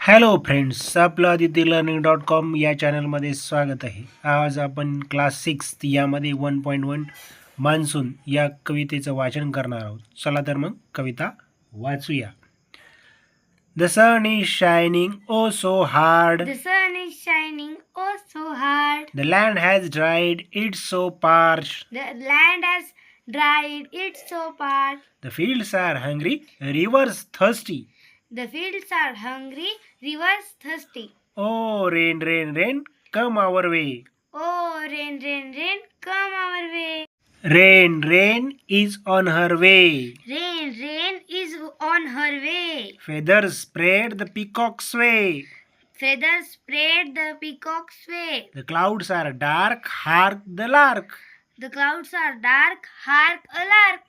Hello friends, आपलं adityllearning.com या चॅनलमध्ये स्वागत आहे. आज आपण क्लास 6 यामध्ये 1.1 मान्सून या कवितेचं वाचन करणार आहोत. चला तर मग कविता वाचूया. The sun is shining oh so hard. The sun is shining oh so hard. The land has dried, it's so parched. The land has dried, it's so parched. The fields are hungry, rivers thirsty. The fields are hungry, rivers thirsty. Oh rain, rain, rain, come our way. Oh rain, rain, rain, come our way. Rain, rain is on her way. Rain, rain is on her way. Feathers spread the peacock's way. Feathers spread the peacock's way. The clouds are dark, hark the lark. The clouds are dark, hark a lark.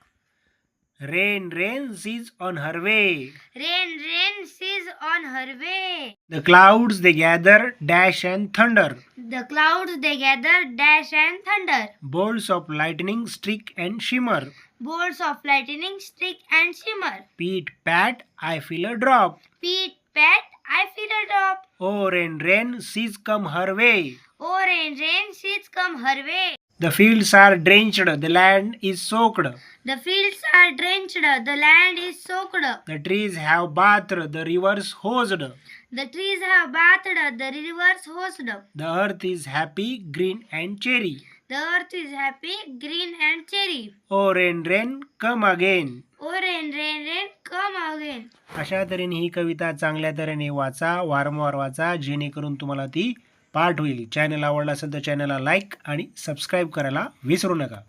Rain, rain, she's on her way. Rain, rain, she's on her way. The clouds they gather, dash and thunder. The clouds they gather, dash and thunder. Bolts of lightning streak and shimmer. Bolts of lightning streak and shimmer. Pit pat, I feel a drop. Pit pat, I feel a drop. Oh rain, rain, she's come her way. Oh rain, rain, she's come her way. The fields are drenched, the land is soaked. The fields are drenched, the land is soaked. The trees have bathed, the rivers hosed. The trees have bathed, the rivers hosed. The earth is happy, green and cherry. The earth is happy, green and cherry. Oh rain, rain, come again. Oh rain, rain, rain, come again. अशा तऱ्हेने ही कविता चांगल्या तऱ्हेने वाचा, वारंवार वाचा, जेणेकरून तुम्हाला ती पाठ होईल. चॅनल आवडला असेल तर चॅनलला लाईक आणि सबस्क्राईब करायला विसरू नका.